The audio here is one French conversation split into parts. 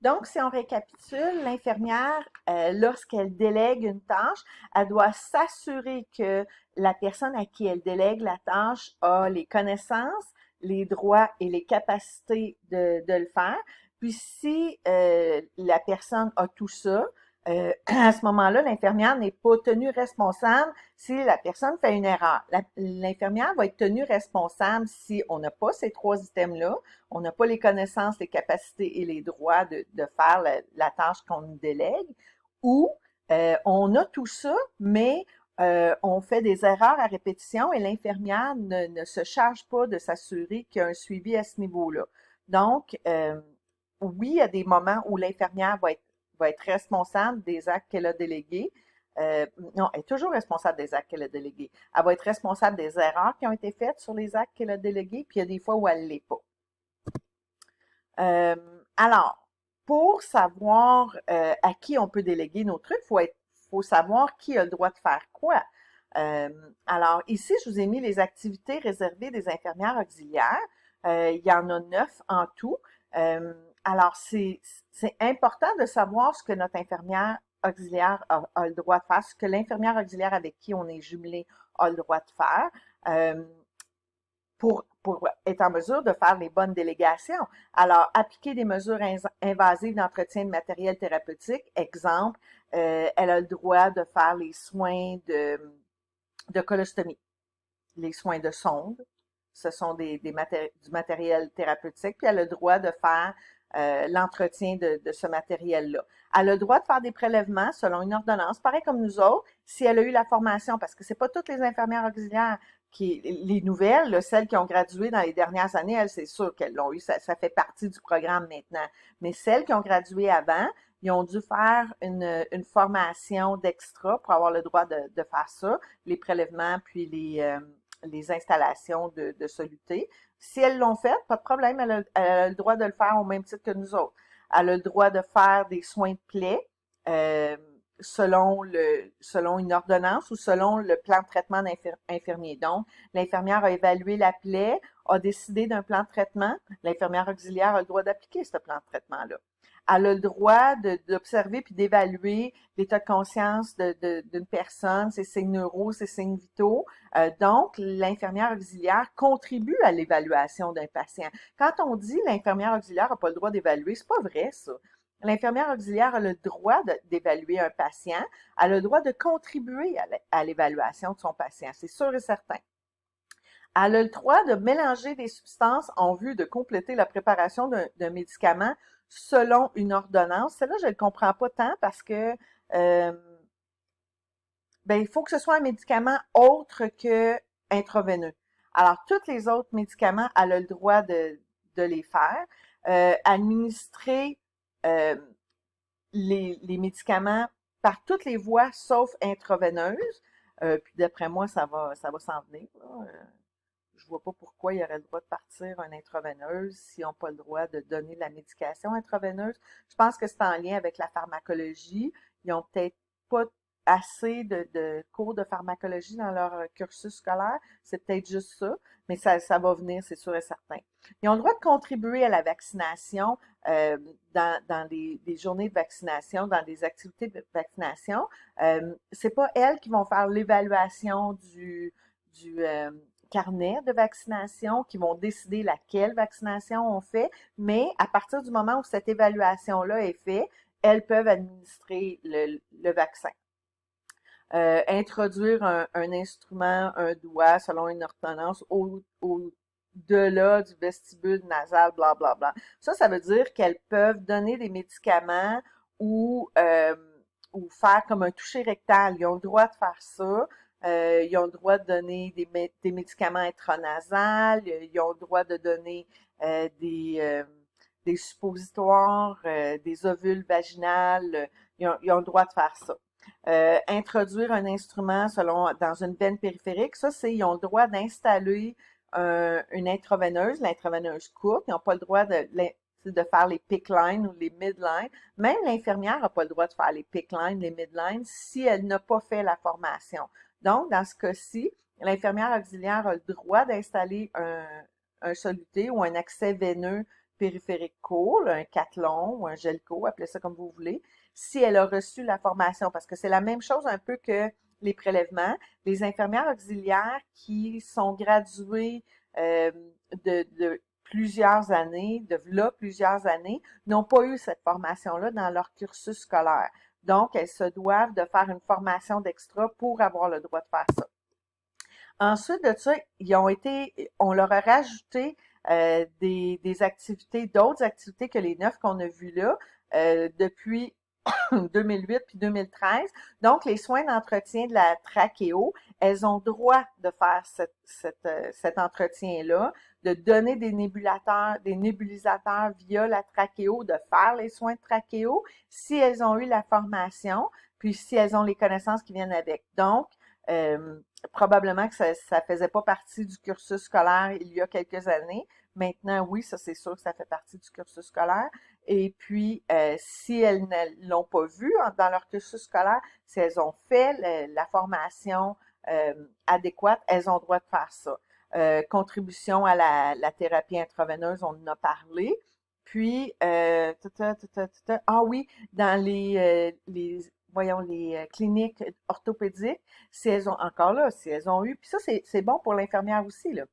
Donc, si on récapitule, l'infirmière, lorsqu'elle délègue une tâche, elle doit s'assurer que la personne à qui elle délègue la tâche a les connaissances, les droits et les capacités de le faire. Puis si la personne a tout ça, à ce moment-là, l'infirmière n'est pas tenue responsable si la personne fait une erreur. L'infirmière va être tenue responsable si on n'a pas ces trois items-là, on n'a pas les connaissances, les capacités et les droits de faire la tâche qu'on nous délègue, ou on a tout ça, mais on fait des erreurs à répétition et l'infirmière ne se charge pas de s'assurer qu'il y a un suivi à ce niveau-là. Donc, oui, il y a des moments où l'infirmière va être responsable des actes qu'elle a délégués. Non, elle est toujours responsable des actes qu'elle a délégués. Elle va être responsable des erreurs qui ont été faites sur les actes qu'elle a délégués, puis il y a des fois où elle ne l'est pas. Alors, pour savoir à qui on peut déléguer nos trucs, faut savoir qui a le droit de faire quoi. Alors, ici, je vous ai mis les activités réservées des infirmières auxiliaires. Il y en a 9 en tout. Alors, c'est important de savoir ce que notre infirmière auxiliaire a le droit de faire, ce que l'infirmière auxiliaire avec qui on est jumelé a le droit de faire. Pour être en mesure de faire les bonnes délégations. Alors, appliquer des mesures invasives d'entretien de matériel thérapeutique. Exemple, elle a le droit de faire les soins de colostomie, les soins de sonde. Ce sont du matériel thérapeutique. Puis elle a le droit de faire l'entretien de ce matériel-là. Elle a le droit de faire des prélèvements selon une ordonnance, pareil comme nous autres, si elle a eu la formation, parce que c'est pas toutes les infirmières auxiliaires les nouvelles, là, celles qui ont gradué dans les dernières années, elles, c'est sûr qu'elles l'ont eu, ça fait partie du programme maintenant. Mais celles qui ont gradué avant, ils ont dû faire une formation d'extra pour avoir le droit de faire ça, les prélèvements puis les installations de soluté. Si elles l'ont fait, pas de problème, elle a le droit de le faire au même titre que nous autres. Elle a le droit de faire des soins de plaie selon une ordonnance ou selon le plan de traitement infirmier. Donc, l'infirmière a évalué la plaie, a décidé d'un plan de traitement. L'infirmière auxiliaire a le droit d'appliquer ce plan de traitement-là. Elle a le droit d'observer puis d'évaluer l'état de conscience d'une personne, ses signes neuraux, ses signes vitaux. Donc, l'infirmière auxiliaire contribue à l'évaluation d'un patient. Quand on dit l'infirmière auxiliaire n'a pas le droit d'évaluer, c'est pas vrai, ça. L'infirmière auxiliaire a le droit d'évaluer un patient, elle a le droit de contribuer à l'évaluation de son patient, c'est sûr et certain. Elle a le droit de mélanger des substances en vue de compléter la préparation d'un médicament selon une ordonnance. Celle-là, je ne le comprends pas tant parce que il faut que ce soit un médicament autre que intraveineux. Alors, tous les autres médicaments, elle a le droit de les faire. Administrer les médicaments par toutes les voies sauf intraveineuse. Puis d'après moi, ça va s'en venir. Là. Je vois pas pourquoi il y aurait le droit de partir une intraveineuse s'ils n'ont pas le droit de donner de la médication intraveineuse. Je pense que c'est en lien avec la pharmacologie. Ils ont peut-être pas assez de cours de pharmacologie dans leur cursus scolaire. C'est peut-être juste ça, mais ça va venir, c'est sûr et certain. Ils ont le droit de contribuer à la vaccination dans des journées de vaccination, dans des activités de vaccination. C'est pas elles qui vont faire l'évaluation du carnet de vaccination, qui vont décider laquelle vaccination on fait, mais à partir du moment où cette évaluation-là est faite, elles peuvent administrer le vaccin. Introduire un instrument, un doigt, selon une ordonnance, au-delà du vestibule nasal, blablabla. Bla, bla. Ça veut dire qu'elles peuvent donner des médicaments ou faire comme un toucher rectal. Ils ont le droit de faire ça. Ils ont le droit de donner des médicaments intranasales. Ils ont le droit de donner des suppositoires, des ovules vaginales. Ils ont le droit de faire ça. Introduire un instrument dans une veine périphérique, ça, ils ont le droit d'installer une intraveineuse, l'intraveineuse courte. Ils n'ont pas le droit de faire les PICC lines ou les midlines. Même l'infirmière n'a pas le droit de faire les PICC lines, les midlines, si elle n'a pas fait la formation. Donc, dans ce cas-ci, l'infirmière auxiliaire a le droit d'installer un soluté ou un accès veineux périphérique court, là, un cathlon ou un gelco, appelez ça comme vous voulez, si elle a reçu la formation, parce que c'est la même chose un peu que les prélèvements. Les infirmières auxiliaires qui sont graduées euh, de plusieurs années, de là plusieurs années, n'ont pas eu cette formation-là dans leur cursus scolaire. Donc, elles se doivent de faire une formation d'extra pour avoir le droit de faire ça. Ensuite de ça, on leur a rajouté des activités, d'autres activités que les 9 qu'on a vues là, depuis 2008 puis 2013. Donc, les soins d'entretien de la trachéo, elles ont droit de faire cet entretien-là, de donner des nébulisateurs via la trachéo, de faire les soins de trachéo, si elles ont eu la formation, puis si elles ont les connaissances qui viennent avec. Donc, euh, probablement que ça faisait pas partie du cursus scolaire il y a quelques années. Maintenant, oui, ça c'est sûr que ça fait partie du cursus scolaire. Et puis, si elles ne l'ont pas vu dans leur cursus scolaire, si elles ont fait la formation adéquate, elles ont le droit de faire ça. Contribution à la thérapie intraveineuse, on en a parlé. Puis, ah oui, dans les cliniques orthopédiques, si elles ont encore là, si elles ont eu, puis ça, c'est bon pour l'infirmière aussi, là.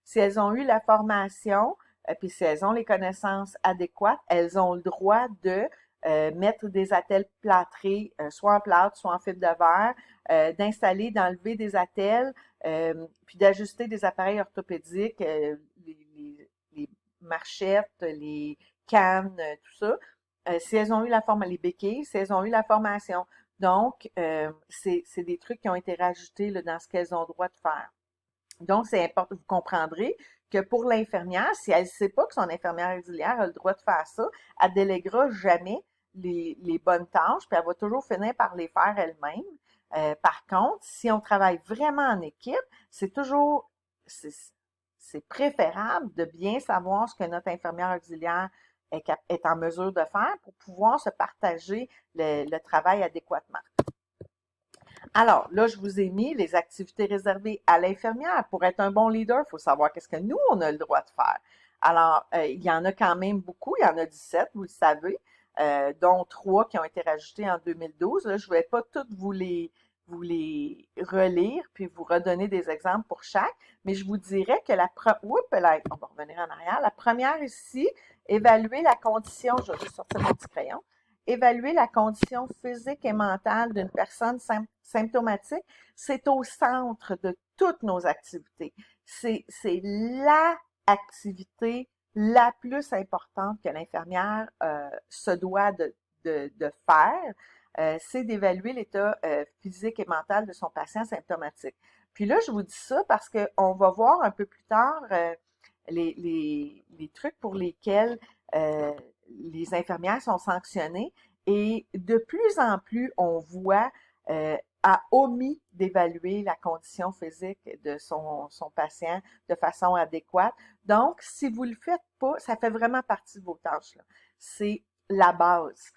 Si elles ont eu la formation, puis si elles ont les connaissances adéquates, elles ont le droit de mettre des attelles plâtrés, soit en plâtre, soit en fibre de verre, d'installer, d'enlever des attelles, puis d'ajuster des appareils orthopédiques, les marchettes, les cannes, tout ça. Si elles ont eu la formation, les béquilles, si elles ont eu la formation. Donc, c'est des trucs qui ont été rajoutés là, dans ce qu'elles ont le droit de faire. Donc, c'est important, vous comprendrez que pour l'infirmière, si elle ne sait pas que son infirmière auxiliaire a le droit de faire ça, elle ne délèguera jamais les bonnes tâches, puis elle va toujours finir par les faire elle-même. Par contre, si on travaille vraiment en équipe, c'est toujours, c'est c'est préférable de bien savoir ce que notre infirmière auxiliaire est en mesure de faire pour pouvoir se partager le travail adéquatement. Alors, là, je vous ai mis les activités réservées à l'infirmière. Pour être un bon leader, il faut savoir qu'est-ce que nous, on a le droit de faire. Alors, il y en a quand même beaucoup. Il y en a 17, vous le savez, dont 3 qui ont été rajoutés en 2012. Là, je ne vais pas toutes vous les relire puis vous redonner des exemples pour chaque, mais je vous dirais que on va revenir en arrière. La première ici, évaluer la condition, je vais juste sortir mon petit crayon, évaluer la condition physique et mentale d'une personne symptomatique, c'est au centre de toutes nos activités. C'est la activité la plus importante que l'infirmière se doit de faire, c'est d'évaluer l'état physique et mental de son patient symptomatique. Puis là, je vous dis ça parce qu'on va voir un peu plus tard les trucs pour lesquels les infirmières sont sanctionnées et de plus en plus, on voit a omis d'évaluer la condition physique de son patient de façon adéquate. Donc, si vous le faites pas, ça fait vraiment partie de vos tâches, là. C'est la base.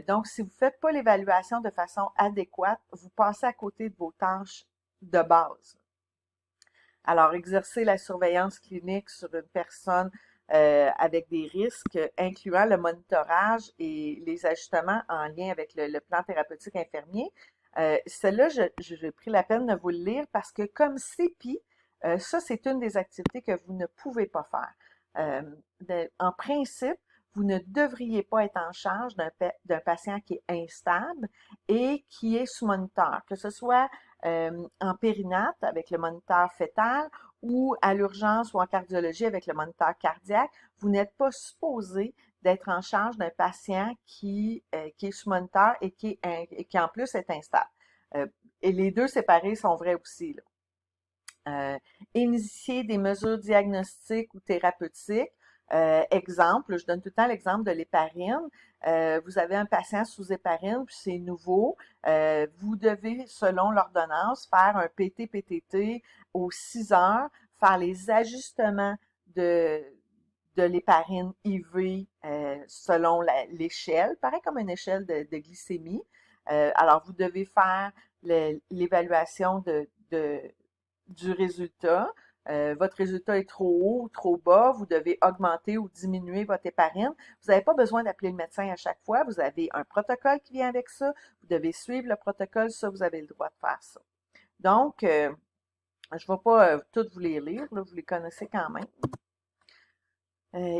Donc, si vous ne faites pas l'évaluation de façon adéquate, vous passez à côté de vos tâches de base. Alors, exercer la surveillance clinique sur une personne avec des risques, incluant le monitorage et les ajustements en lien avec le plan thérapeutique infirmier. Celle-là, j'ai pris la peine de vous le lire parce que comme CEPI, ça, c'est une des activités que vous ne pouvez pas faire. En principe, vous ne devriez pas être en charge d'un patient qui est instable et qui est sous moniteur, que ce soit en périnate avec le moniteur fœtal ou à l'urgence ou en cardiologie avec le moniteur cardiaque. Vous n'êtes pas supposé d'être en charge d'un patient qui est sous moniteur et qui en plus est instable. Et les deux séparés sont vrais aussi, là. Initier des mesures diagnostiques ou thérapeutiques. Exemple, je donne tout le temps l'exemple de l'héparine. Vous avez un patient sous héparine, puis c'est nouveau. Vous devez, selon l'ordonnance, faire un PT-PTT aux 6 heures, faire les ajustements de l'héparine IV selon l'échelle, pareil comme une échelle de glycémie. Alors, vous devez faire l'évaluation du résultat, votre résultat est trop haut ou trop bas, vous devez augmenter ou diminuer votre héparine. Vous n'avez pas besoin d'appeler le médecin à chaque fois. Vous avez un protocole qui vient avec ça. Vous devez suivre le protocole. Ça, vous avez le droit de faire ça. Donc, je ne vais pas toutes vous les lire, là, vous les connaissez quand même.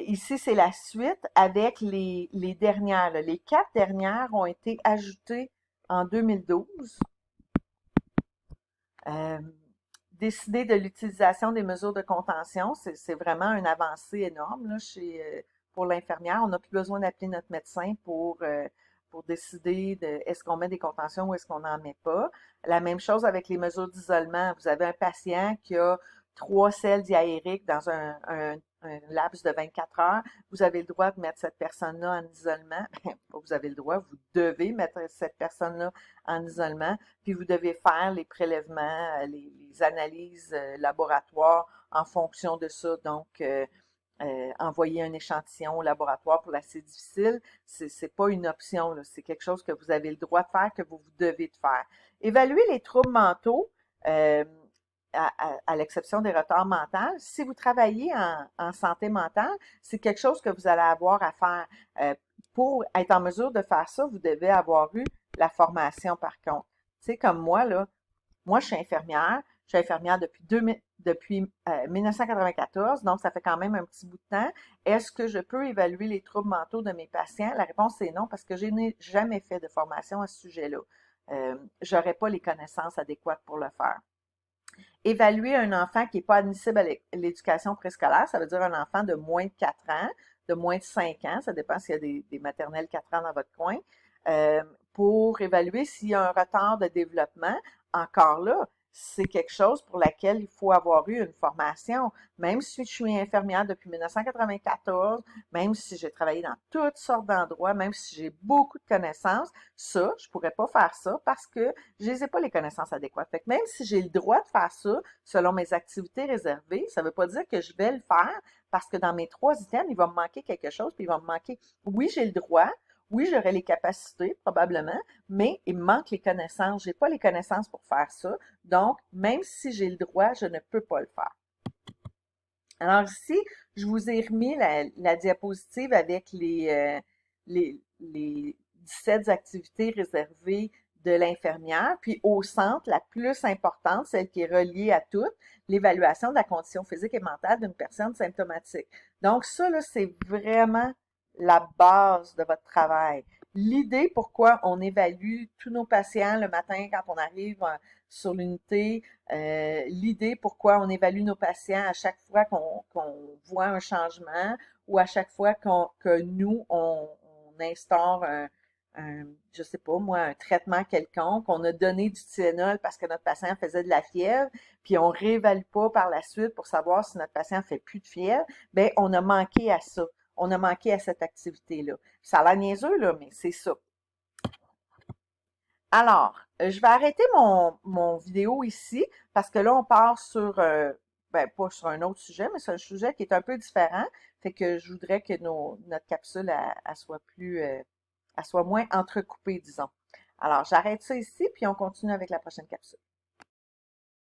Ici, c'est la suite avec les dernières. Là. Les 4 dernières ont été ajoutées en 2012. Décider de l'utilisation des mesures de contention, c'est vraiment une avancée énorme là, pour l'infirmière. On n'a plus besoin d'appeler notre médecin pour décider de est-ce qu'on met des contentions ou est-ce qu'on n'en met pas. La même chose avec les mesures d'isolement. Vous avez un patient qui a 3 selles diarrhéiques dans un laps de 24 heures. Vous avez le droit de mettre cette personne-là en isolement. Vous avez le droit, vous devez mettre cette personne-là en isolement, puis vous devez faire les prélèvements, les analyses laboratoires en fonction de ça. Donc, envoyer un échantillon au laboratoire pour l'acide difficile, c'est pas une option, c'est quelque chose que vous avez le droit de faire, que vous devez de faire. Évaluer les troubles mentaux, à l'exception des retards mentaux, si vous travaillez en santé mentale, c'est quelque chose que vous allez avoir à faire. Pour être en mesure de faire ça, vous devez avoir eu la formation par contre. Tu sais, comme moi, là, moi, je suis infirmière. Je suis infirmière depuis 1994, donc ça fait quand même un petit bout de temps. Est-ce que je peux évaluer les troubles mentaux de mes patients? La réponse est non, parce que je n'ai jamais fait de formation à ce sujet-là. J'aurais pas les connaissances adéquates pour le faire. Évaluer un enfant qui n'est pas admissible à l'éducation préscolaire, ça veut dire un enfant de moins de 4 ans, de moins de 5 ans, ça dépend s'il y a des maternelles 4 ans dans votre coin, pour évaluer s'il y a un retard de développement. Encore là, c'est quelque chose pour laquelle il faut avoir eu une formation. Même si je suis infirmière depuis 1994, même si j'ai travaillé dans toutes sortes d'endroits, même si j'ai beaucoup de connaissances, ça, je pourrais pas faire ça parce que je n'ai pas les connaissances adéquates. Fait que même si j'ai le droit de faire ça selon mes activités réservées, ça ne veut pas dire que je vais le faire parce que dans mes 3 items, il va me manquer quelque chose, puis il va me manquer, oui, j'ai le droit, oui, j'aurai les capacités, probablement, mais il me manque les connaissances. J'ai pas les connaissances pour faire ça. Donc, même si j'ai le droit, je ne peux pas le faire. Alors ici, je vous ai remis la diapositive avec les 17 activités réservées de l'infirmière. Puis au centre, la plus importante, celle qui est reliée à toutes, l'évaluation de la condition physique et mentale d'une personne symptomatique. Donc ça, là, c'est vraiment la base de votre travail. L'idée pourquoi on évalue tous nos patients le matin quand on arrive sur l'unité, l'idée pourquoi on évalue nos patients à chaque fois qu'on voit un changement ou à chaque fois que nous, on instaure je sais pas moi, un traitement quelconque, on a donné du Tylenol parce que notre patient faisait de la fièvre, puis on réévalue pas par la suite pour savoir si notre patient fait plus de fièvre, ben on a manqué à ça. On a manqué à cette activité-là. Ça a l'air niaiseux, là, mais c'est ça. Alors, je vais arrêter mon vidéo ici parce que là, on part sur, ben, pas sur un autre sujet, mais c'est un sujet qui est un peu différent. Fait que je voudrais que notre capsule elle soit elle soit moins entrecoupée, disons. Alors, j'arrête ça ici, puis on continue avec la prochaine capsule.